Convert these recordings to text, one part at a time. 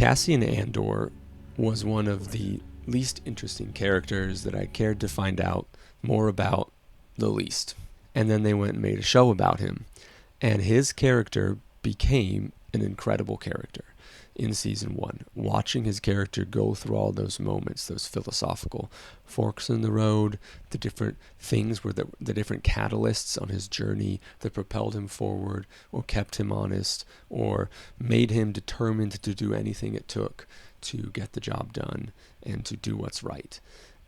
Cassian Andor was one of the least interesting characters that I cared to find out more about the least. And then they went and made a show about him. And his character became an incredible character in season 1. Watching his character go through all those moments, those philosophical forks in the road, the different things were the different catalysts on his journey that propelled him forward or kept him honest or made him determined to do anything it took to get the job done and to do what's right.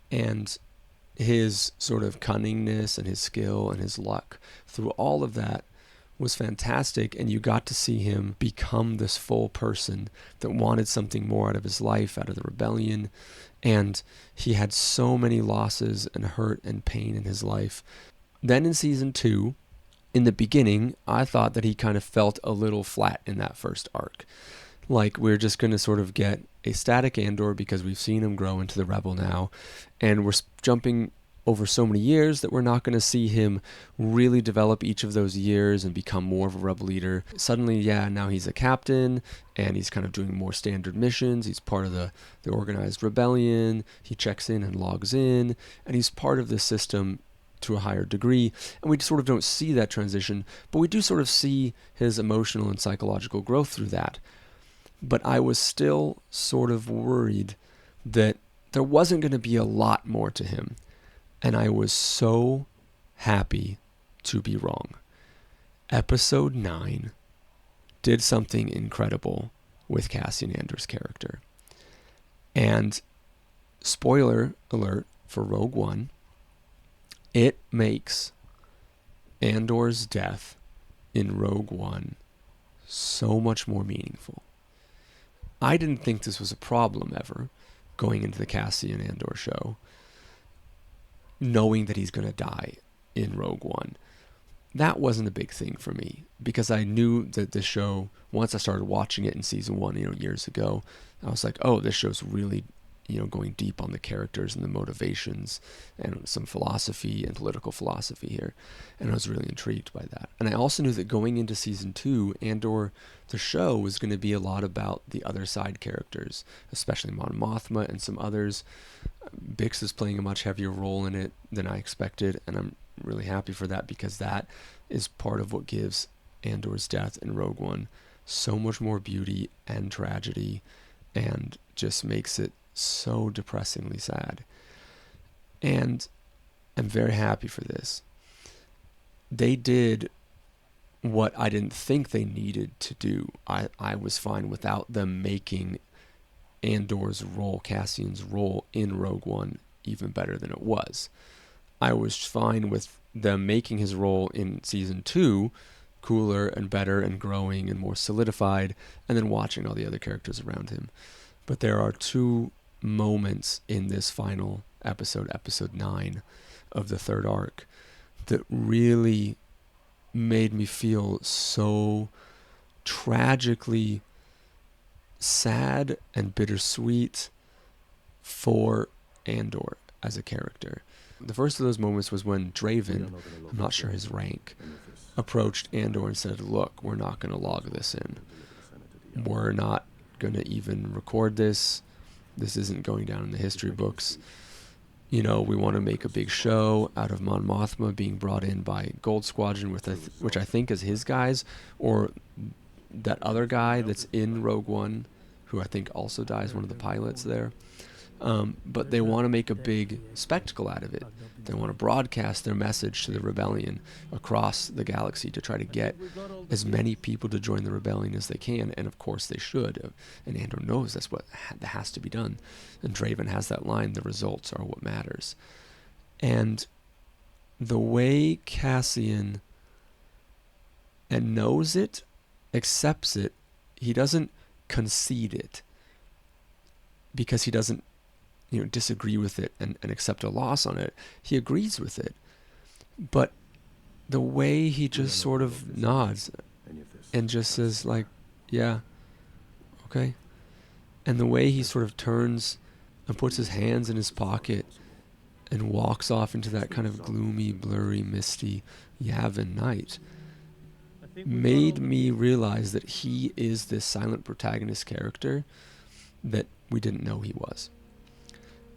And his sort of cunningness and his skill and his luck through all of that was fantastic, and you got to see him become this full person that wanted something more out of his life, out of the rebellion. And he had so many losses and hurt and pain in his life. Then in season 2, in the beginning, I thought that he kind of felt a little flat in that first arc. Like we're just going to sort of get a static Andor because we've seen him grow into the rebel now, and we're jumping over so many years that we're not going to see him really develop each of those years and become more of a rebel leader. Suddenly, now he's a captain and he's kind of doing more standard missions. He's part of the organized rebellion. He checks in and logs in, and he's part of the system to a higher degree. And we sort of don't see that transition, but we do sort of see his emotional and psychological growth through that. But I was still sort of worried that there wasn't going to be a lot more to him. And I was so happy to be wrong. Episode 9 did something incredible with Cassian Andor's character. And spoiler alert for Rogue One, it makes Andor's death in Rogue One so much more meaningful. I didn't think this was a problem ever, going into the Cassian Andor show, knowing that he's going to die in Rogue One. That wasn't a big thing for me, because I knew that this show, once I started watching it in season 1, years ago, I was like, oh, this show's really, going deep on the characters and the motivations and some philosophy and political philosophy here. And I was really intrigued by that. And I also knew that going into season 2, Andor, the show, was going to be a lot about the other side characters, especially Mon Mothma and some others. Bix is playing a much heavier role in it than I expected, and I'm really happy for that, because that is part of what gives Andor's death in Rogue One so much more beauty and tragedy, and just makes it so depressingly sad. And I'm very happy for this. They did what I didn't think they needed to do. I was fine without them making Andor's role, Cassian's role in Rogue One, even better than it was. I was fine with them making his role in season 2 cooler and better and growing and more solidified, and then watching all the other characters around him. But there are 2 moments in this final episode, episode 9 of the 3rd arc, that really made me feel so tragically sad and bittersweet for Andor as a character. The first of those moments was when Draven, I'm not sure his rank, approached Andor and said, look, we're not going to log this in. We're not going to even record this. This isn't going down in the history books. We want to make a big show out of Mon Mothma being brought in by Gold Squadron, which I think is his guys, or that other guy that's in Rogue One, who I think also dies, one of the pilots there. But they want to make a big spectacle out of it. They want to broadcast their message to the rebellion across the galaxy to try to get as many people to join the rebellion as they can, and of course they should. And Andor knows that's what that has to be done. And Draven has that line, the results are what matters. And the way Cassian knows it, accepts it, he doesn't concede it, because he doesn't disagree with it and accept a loss on it. He agrees with it. But the way he just sort of nods and just says, like, yeah, okay. And the way he sort of turns and puts his hands in his pocket and walks off into that kind of gloomy, blurry, misty Yavin night made me realize that he is this silent protagonist character that we didn't know he was.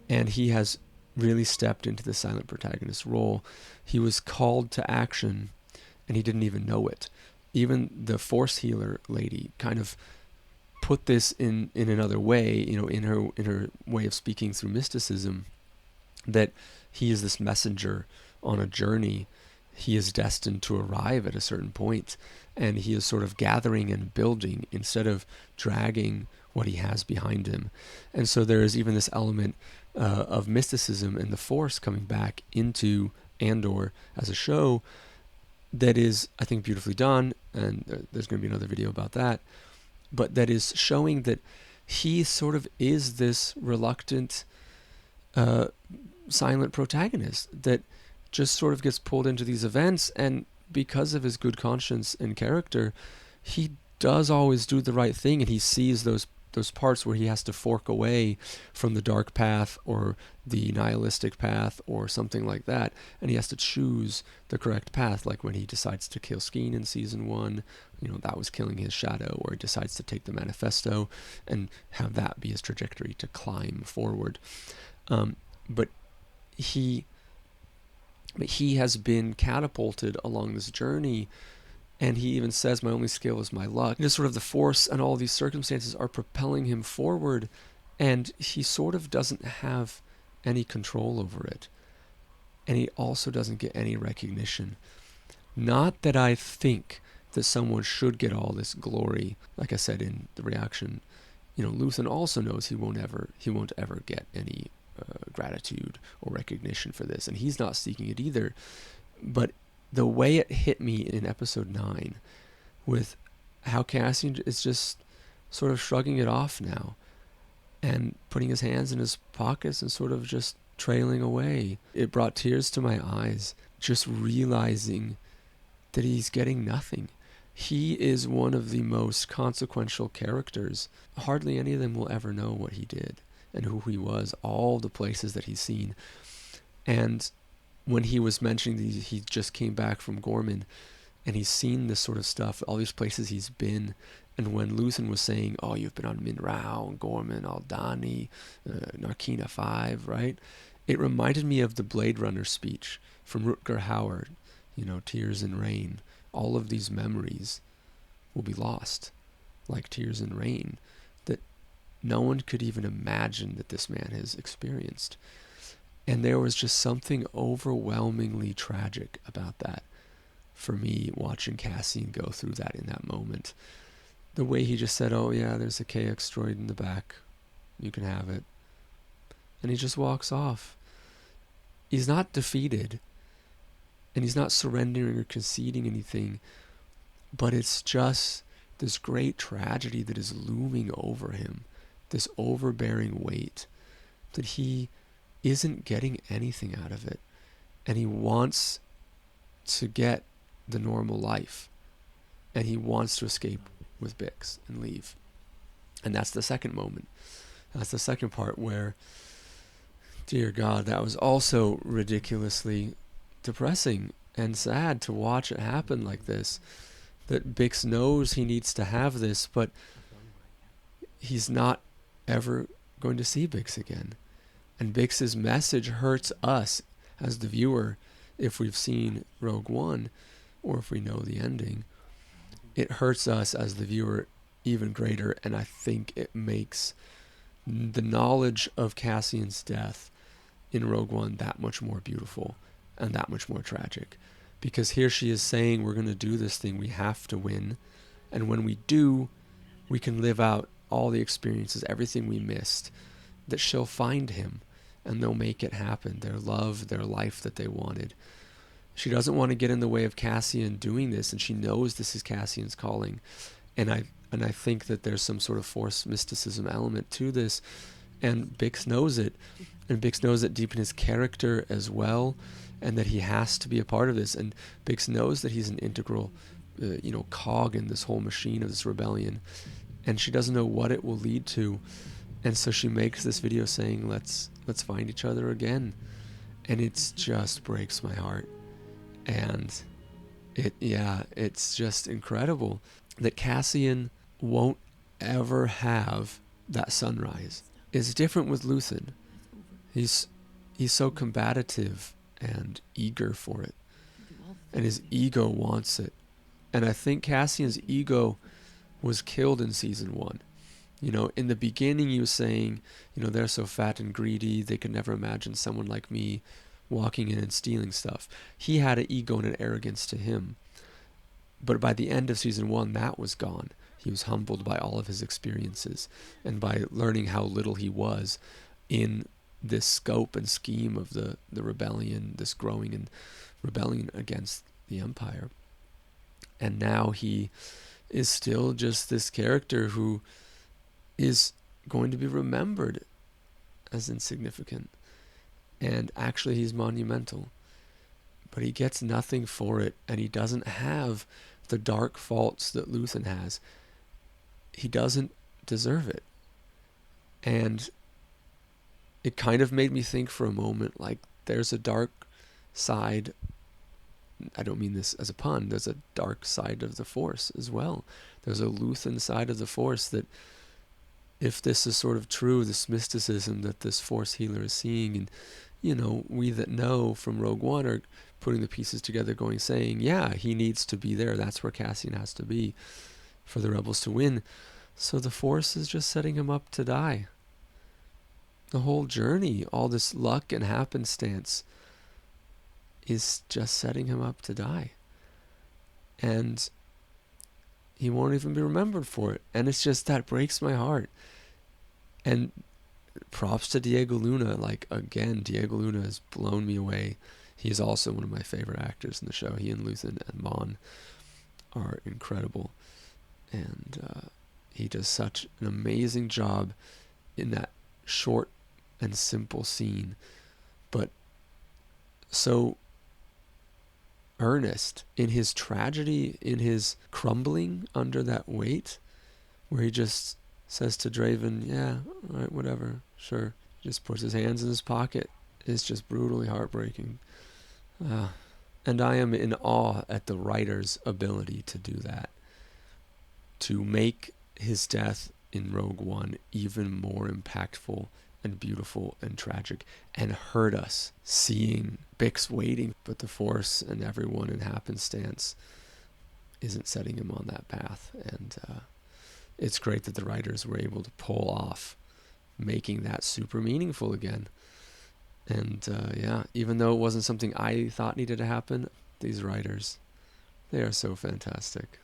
And he has really stepped into the silent protagonist role. He was called to action, and he didn't even know it. Even the Force healer lady kind of put this in another way, in her way of speaking through mysticism, that he is this messenger on a journey. He is destined to arrive at a certain point, and he is sort of gathering and building instead of dragging what he has behind him. And so there is even this element of mysticism and the Force coming back into Andor as a show that is, I think, beautifully done, and there's going to be another video about that, but that is showing that he sort of is this reluctant, silent protagonist that just sort of gets pulled into these events, and because of his good conscience and character, he does always do the right thing, and he sees those parts where he has to fork away from the dark path or the nihilistic path or something like that, and he has to choose the correct path, like when he decides to kill Skeen in season 1, that was killing his shadow, or he decides to take the manifesto and have that be his trajectory to climb forward. But he has been catapulted along this journey, and he even says, my only skill is my luck. Just sort of the Force and all these circumstances are propelling him forward, and he sort of doesn't have any control over it. And he also doesn't get any recognition. Not that I think that someone should get all this glory. Like I said in the reaction, Luthen also knows he won't ever get any gratitude or recognition for this, and he's not seeking it either. But the way it hit me in episode 9, with how Cassian is just sort of shrugging it off now and putting his hands in his pockets and sort of just trailing away, it brought tears to my eyes, just realizing that he's getting nothing. He is one of the most consequential characters. Hardly any of them will ever know what he did and who he was, all the places that he's seen. And when he was mentioning that he just came back from Gorman, and he's seen this sort of stuff, all these places he's been, and when Luthen was saying, oh, you've been on Minrao, Gorman, Aldhani, Narkina 5, right? It reminded me of the Blade Runner speech from Rutger Hauer, Tears in Rain. All of these memories will be lost, like tears in rain, that no one could even imagine that this man has experienced. And there was just something overwhelmingly tragic about that for me, watching Cassian go through that in that moment. The way he just said, oh yeah, there's a KX droid in the back, you can have it. And he just walks off. He's not defeated, and he's not surrendering or conceding anything, but it's just this great tragedy that is looming over him, this overbearing weight, that he isn't getting anything out of it, and he wants to get the normal life, and he wants to escape with Bix and leave. And that's the second moment. That's the second part where, dear God, that was also ridiculously depressing and sad to watch it happen like this. That Bix knows he needs to have this, but he's not ever going to see Bix again. And Bix's message hurts us as the viewer if we've seen Rogue One or if we know the ending. It hurts us as the viewer even greater, and I think it makes the knowledge of Cassian's death in Rogue One that much more beautiful and that much more tragic. Because here she is saying, we're going to do this thing, we have to win, and when we do, we can live out all the experiences, everything we missed, that she'll find him, and they'll make it happen, their love, their life that they wanted. She doesn't want to get in the way of Cassian doing this, and she knows this is Cassian's calling. And I think that there's some sort of Force mysticism element to this, and Bix knows it, and Bix knows it deep in his character as well, and that he has to be a part of this. And Bix knows that he's an integral, cog in this whole machine of this rebellion, and she doesn't know what it will lead to. And so she makes this video saying, let's find each other again. And it just breaks my heart. And it's just incredible that Cassian won't ever have that sunrise. It's different with Luthen. He's so combative and eager for it, and his ego wants it. And I think Cassian's ego was killed in season 1. You know, in the beginning he was saying, you know, they're so fat and greedy, they could never imagine someone like me walking in and stealing stuff. He had an ego and an arrogance to him. But by the end of season 1, that was gone. He was humbled by all of his experiences and by learning how little he was in this scope and scheme of the rebellion, this growing and rebellion against the Empire. And now he is still just this character who is going to be remembered as insignificant. And actually he's monumental. But he gets nothing for it, and he doesn't have the dark faults that Luthen has. He doesn't deserve it. And it kind of made me think for a moment, like, there's a dark side. I don't mean this as a pun. There's a dark side of the Force as well. There's a Luthen side of the Force that, if this is sort of true, this mysticism that this Force healer is seeing, and, you know, we that know from Rogue One are putting the pieces together going, saying, yeah, he needs to be there. That's where Cassian has to be for the rebels to win. So the Force is just setting him up to die. The whole journey, all this luck and happenstance is just setting him up to die. And he won't even be remembered for it. And it's just, that breaks my heart. And props to Diego Luna. Like, again, Diego Luna has blown me away. He's also one of my favorite actors in the show. He and Luthen and Mon are incredible. And he does such an amazing job in that short and simple scene, but so earnest in his tragedy, in his crumbling under that weight, where he just says to Draven, yeah, all right, whatever, sure. Just puts his hands in his pocket. It's just brutally heartbreaking. And I am in awe at the writer's ability to do that, to make his death in Rogue One even more impactful and beautiful and tragic, and hurt us seeing Bix waiting, but the Force and everyone in happenstance isn't setting him on that path. And it's great that the writers were able to pull off making that super meaningful again. And yeah, even though it wasn't something I thought needed to happen, these writers, they are so fantastic.